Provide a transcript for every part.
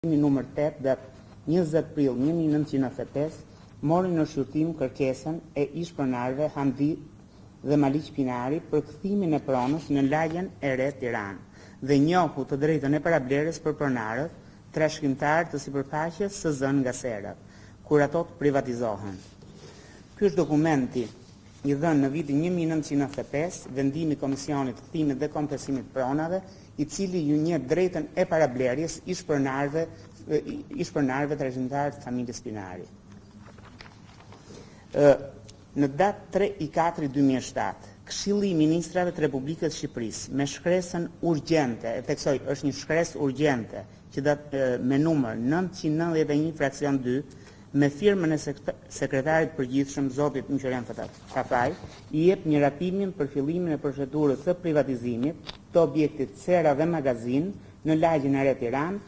numër 8 datë 20 prill 1995 mori në shqyrtim kërkesën e ish-pronarëve Hamdi dhe Maliq Pinari për kthimin e pronës në lagjen e re Tiranë dhe njohu të drejtën e parablerjes për pronarët, trashëgimtar të sipërfaqes së zënë nga serat, kur ato të privatizohen. Ky është dokumenti i dhënë në vitin 1995 vendimi i Komisionit të Kthimit dhe Kompensimit pronave, i cili ju njeh drejtën e parablerjes ish-pronarëve trashëgimtar të familjes Pinari. Në datë 3/4/2007, Këshilli i Ministrave të Republikës Shqipërisë me shkresën urgjente, e theksoj, është një shkresë urgjente që me numër 991 fraksion 2, me firmën e sekretarit përgjithshëm zotit Mqeren Fafaj, i jep një rapimin për fillimin e procedurës së privatizimit të objektit Sera dhe Magazin në lagjen e re Tiranë,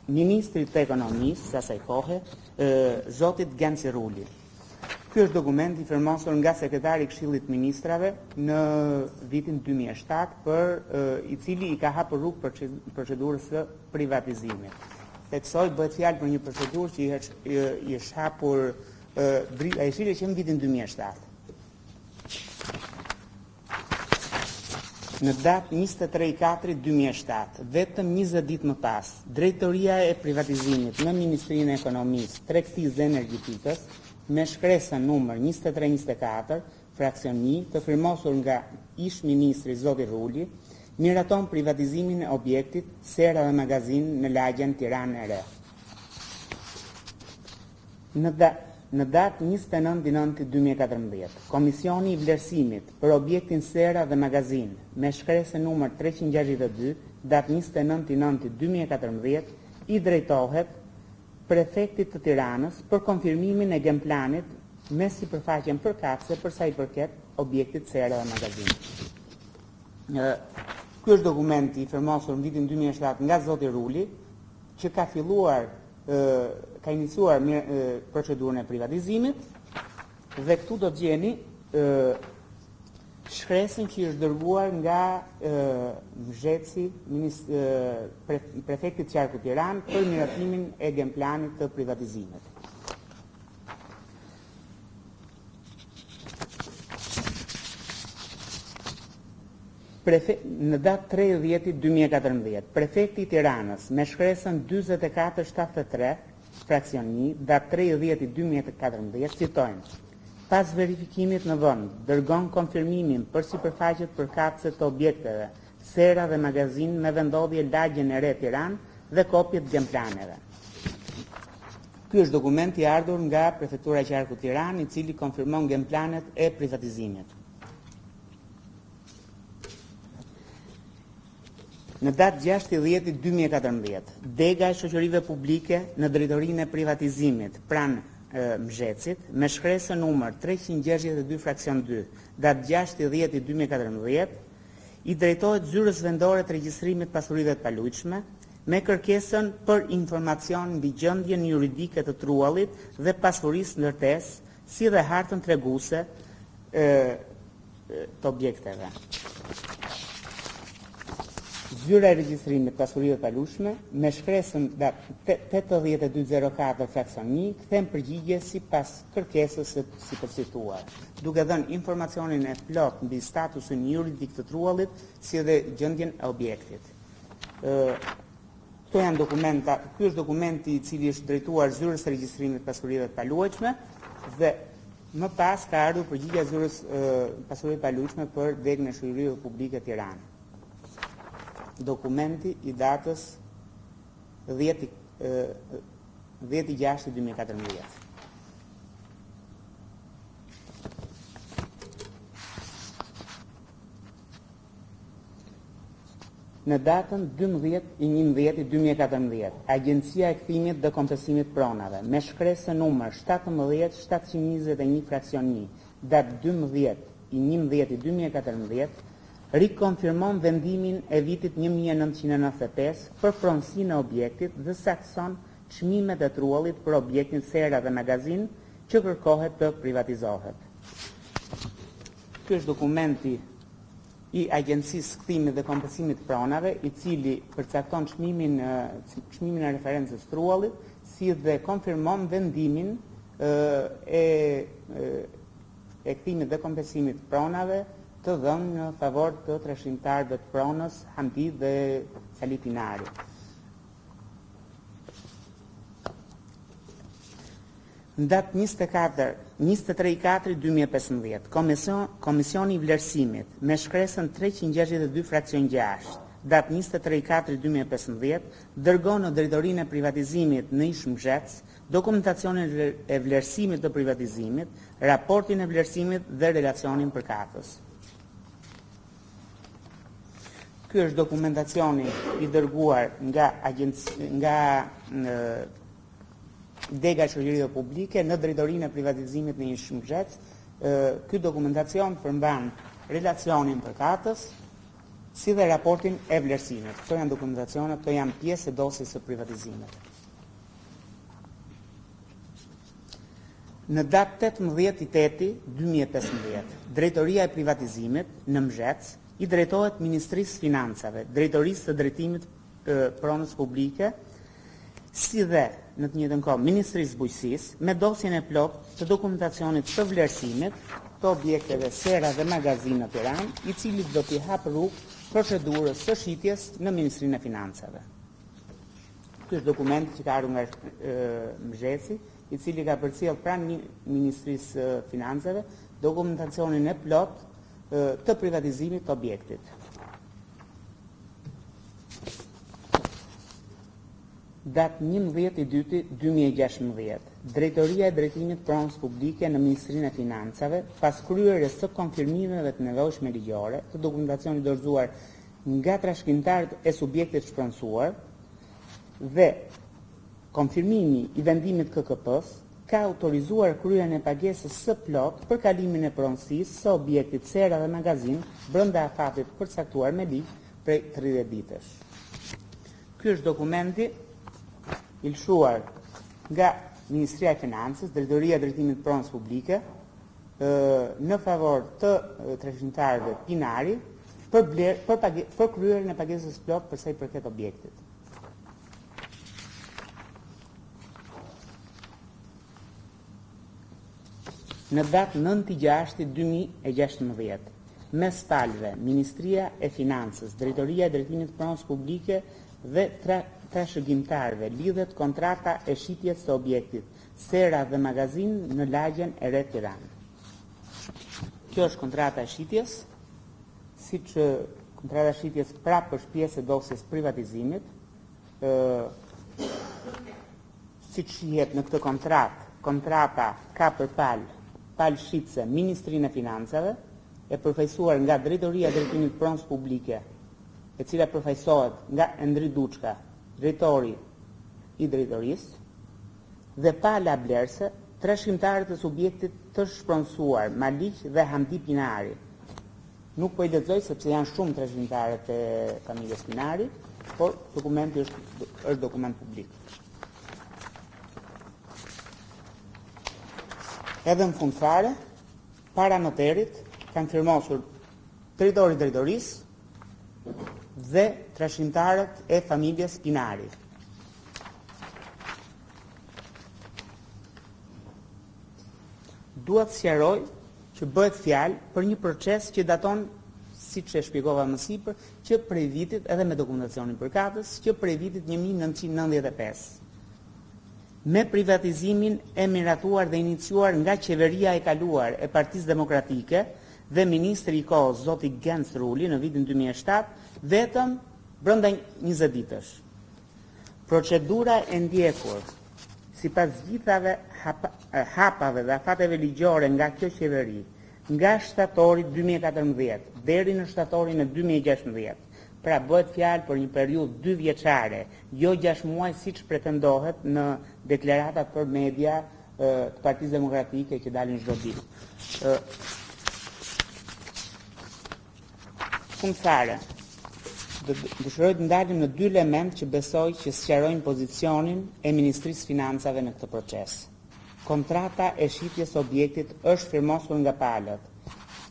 Ministrit të Ekonomisë, së asaj kohe, zotit Genci Ruli. Ky është dokumenti firmosur nga sekretari i Këshillit të Ministrave në vitin 2007 i cili i ka hapur rrugë procedurës së privatizimit. Theksoj bëhet fjalë për një procedurë që i është hapur ai shile që në vitin 2007. Në datë 23/4/2007, vetëm 20 ditë më pas, Drejtoria e privatizimit në Ministrinë e Ekonomisë, Tregtisë dhe Energjetikës, me shkresën numër 2324, fraksion 1, të firmosur nga ish-ministri zoti Ruli, miraton privatizimin e objektit Sera dhe Magazin në lagjen Tiranë e Re. Në datë 29/9/2014, Komisioni i Vlerësimit për objektin Sera dhe Magazin me shkresën numër 362, datë 29/9/2014, i drejtohet prefektit të Tiranës për konfirmimin e gemplanit me sipërfaqen përkatëse për sa i përket objektit Sera dhe Magazin. Ky është dokumenti i firmosur në vitin 2007 nga zoti Ruli, që ka iniciuar procedurën e privatizimit, dhe këtu do të gjeni shkresën që është dërguar nga Mzheci, prefektit qarku Tiranë, për miratimin e gemplanit të privatizimit. Në datë 30/2014, prefekti i Tiranës me shkresën 4473, fraksion 1, datë 30/2014, citojnë: pas verifikimit në vend, dërgon konfirmimin për sipërfaqet përkatëse të objekteve Sera dhe Magazin me vendodhje lagjen e re Tiranë dhe kopjet gemplaneve. Ky është dokumenti i ardhur nga Prefektura e Qarkut Tiranë, i cili konfirmon gemplanet e privatizimit. Në datë 6/10/2014, dega e shoqërive publike në drejtorinë e privatizimit pranë Mzhecit, me shkresën numër 362 fraksion 2, datë 6/10/2014, i drejtohet zyrës vendore të regjistrimit pasurive të palujshme, me kërkesën për informacion mbi gjendjen juridike të truallit dhe pasurisë ndërtesë, si dhe hartën treguese të objekteve. Zyra e regjistrimit pasurive të palujshme, me shkresën datë 8204 fraksion 1, kthen përgjigje sipas kërkesës së sipërcituar, duke dhënë informacionin e plot mbi statusin juridik të truallit, si dhe gjendjen e objektit. Këto janë dokumenta, ky është dokumenti i cili është drejtuar zyrës së regjistrimit pasurive të palujshme dhe më pas ka ardhur përgjigja zyrës pasurive të palujshme për degën e shoqërive publike Tiranë. Dokumenti i datës 10/6/2014. Në datën 12/11/2014, Agjencia e Kthimit dhe Kompensimit pronave, me shkresën numër 17721 fraksion 1, datë 12/11/2014, rikonfirmon vendimin e vitit 1995 për pronësinë e objektit dhe sakson çmimet e truallit për objektin Sera dhe Magazin që kërkohet të privatizohet. Ky është dokumenti i Agjencisë Kthimit dhe Kompensimit Pronave, i cili përcakton çmimin e referencës trullit, si dhe konfirmon vendimin e kthimit dhe kompensimit pronave të dhënë në favor të trashëgimtarëve të Pronës, Hamdi dhe Sali Pinari. Në datë 23/4/2015, Komisioni i Vlerësimit, me shkresën 362 fraksion 6, datë 23/4/2015, dërgon në Drejtorinë e Privatizimit në ish-Sera dokumentacionin e vlerësimit të privatizimit, raportin e vlerësimit dhe relacionin përkatës. Ky është dokumentacioni i dërguar nga Dega e Shoqërive Publike në Drejtorinë e Privatizimit në ish-Sera. Ky dokumentacion përmban relacionin përkatës, si dhe raportin e vlerësimit. Këto janë dokumentacionet, këto janë pjesë e dosjes së privatizimit. Në datë 18/8/2015, Drejtoria e Privatizimit në Mzhec i drejtohet Ministrisë Financave, Drejtorisë së Drejtimit Pronës Publike, si dhe në të njëjtën kohë Ministrisë Bujqësisë, me dosjen e plot të dokumentacionit të vlerësimit të objekteve Sera dhe Magazin në Tiranë, i cili do t'i hapë rrugë procedurës së shitjes në Ministrinë e Financave. Ky është dokumenti që ka ardhur nga Mzheci, i cili ka përcjell pranë Ministrisë Financave dokumentacionin e plot të privatizimit të objektit. Datë 11/2/2016, Drejtoria e Drejtimit Pronës Publike në Ministrinë e Financave, pas kryerjes së konfirmimeve të nevojshme ligjore të dokumentacionit dorëzuar nga trashëgimtarët e subjektit shpronësuar dhe konfirmimi i vendimit KKP-s, ka autorizuar kryerjen e pagesës së plot për kalimin e pronësisë së objektit Sera dhe Magazin brenda afatit përcaktuar me ligj prej 30 ditësh. Ky është dokumenti i lëshuar nga Ministria e Financës, Drejtoria e Drejtimit Pronës Publike, në favor të trashëgimtarëve Pinari për kryerjen e pagesës plot për sa i përket objektit. Në datë 9/6/2016, mes palëve Ministria e Financës, Drejtoria e Drejtimit Pronës Publike dhe trashëgimtarëve lidhet kontrata e shitjes së objektit Sera dhe Magazin në lagjen e Re Tiranë. Kjo është kontrata e shitjes, siç kontrata e shitjes prapë është pjesë e dosjes privatizimit, siç shihet në këtë kontrata ka për palë shitse Ministrinë e Financave, e përfaqësuar nga Drejtoria e Drejtimit Pronës Publike, e cila përfaqësohet nga Endrit Duçka, Drejtori i Drejtorisë, dhe pala blerëse trashëgimtarët e subjektit të shpronësuar Malik dhe Hamdi Pinari. Nuk po i lexoj sepse janë shumë trashëgimtarët e familjes Pinari, por dokumenti është dokument publik. Edhe në fund fare, para noterit kanë firmosur Drejtori i Drejtorisë dhe trashëgimtarët e familjes Pinari. Duhet sqaroj që bëhet fjalë për një proces që daton, siç e shpjegova më sipër, që prej vitit, edhe me dokumentacionin përkatës, që prej vitit 1995. Me privatizimin e miratuar dhe iniciuar nga qeveria e kaluar e Partisë Demokratike dhe ministri i kohës zoti Gens Ruli në vitin 2007, vetëm brenda 20 ditësh. Procedura e ndjekur sipas gjithave hapave dhe afateve ligjore nga kjo qeveri, nga shtatori 2014 deri në shtatorin e 2016, pra bëhet fjalë për një periudhë 2 vjeçare, jo 6 muaj siç pretendohet në deklaratat për media të Partisë Demokratike që dalin çdo ditë. Fund fare, dëshiroj të ndalim në 2 element që besoj që sqarojnë pozicionin e Ministrisë Financave në këtë proces. Kontrata e shitjes objektit është firmosur nga palët.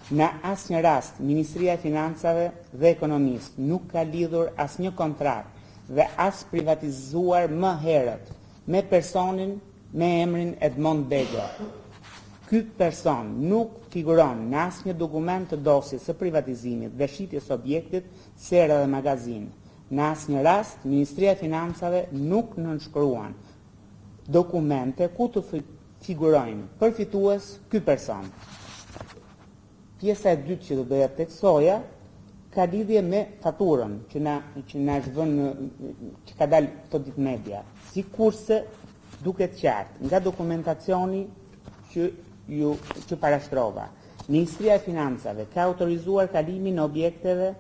Në asnjë rast, Ministria e Financave dhe Ekonomisë nuk ka lidhur asnjë kontratë dhe as privatizuar më herët me personin me emrin Edmond Bego. Ky person nuk figuron në asnjë dokument të dosjes së privatizimit dhe shitjes objektit, sera dhe magazin. Në asnjë rast, Ministria e Financave nuk nënshkruan dokumente ku të figurojnë përfitues ky person. Pjesa e dytë që do bëja teksoja ka lidhje me faturën që na është vënë që ka dalë këto ditë media. Sikurse duket qartë nga dokumentacioni që parashtrova. Ministria e Financave ka autorizuar kalimin e objekteve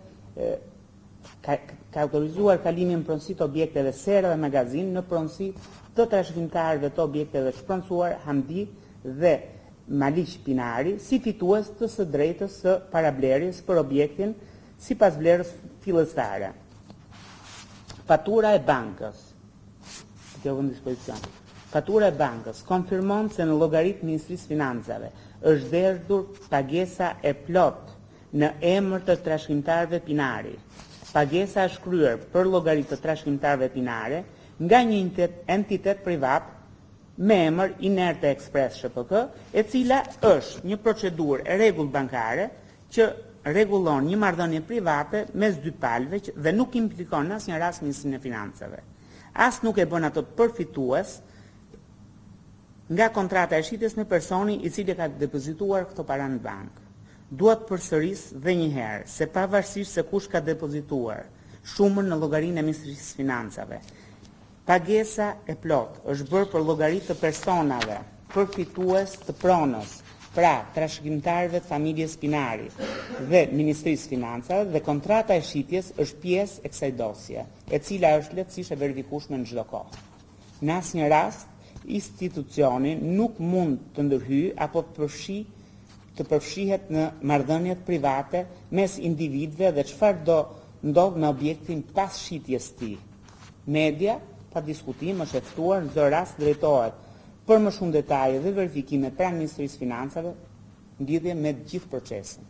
ka autorizuar kalimin pronësi të objekteve sera dhe magazin në pronësi të trashëgimtarëve të objekteve shpronësuar Hamdi dhe Maliq Pinari si fitues të së drejtës së parablerjes për objektin sipas vlerës fillestare. Fatura e bankës. Fatura e bankës konfirmon se në llogaritë Ministrisë Financave është dhërdhur pagesa e plot në emër të trashëgimtarëve Pinari. Pagesa është kryer për llogaritë të trashëgimtarëve Pinare nga një entitet privat me emër Inerte Expres SHPK, e cila është një procedurë e rregull bankare që rregullon një marrëdhënie private mes dy palëve dhe nuk implikon në asnjë rast Ministrinë e Financave. As nuk e bën ato përfitues nga kontrata e shitjes me personi i cili ka depozituar këto para në bankë. Duat përsëris dhe një herë se pavarësisht se kush ka depozituar shumën në llogarinë e Ministrisë së Financave, pagesa e plot është bërë për llogaritë të personave përfitues të pronës, pra trashëgimtarëve të familjes Pinari dhe Ministrisë Financave, dhe kontrata e shitjes është pjesë e kësaj dosje, e cila është lehtësisht e verifikueshme në çdo kohë. Në asnjë rast, institucioni nuk mund të ndërhyjë apo të përfshihet në marrëdhëniet private mes individëve dhe çfarë do ndodh me objektin pas shitjes së tij. Media, pa diskutim, është e ftuar në çdo rast drejtohet për më shumë detaje dhe verifikime pranë Ministrisë Financave në lidhje me gjithë procesin.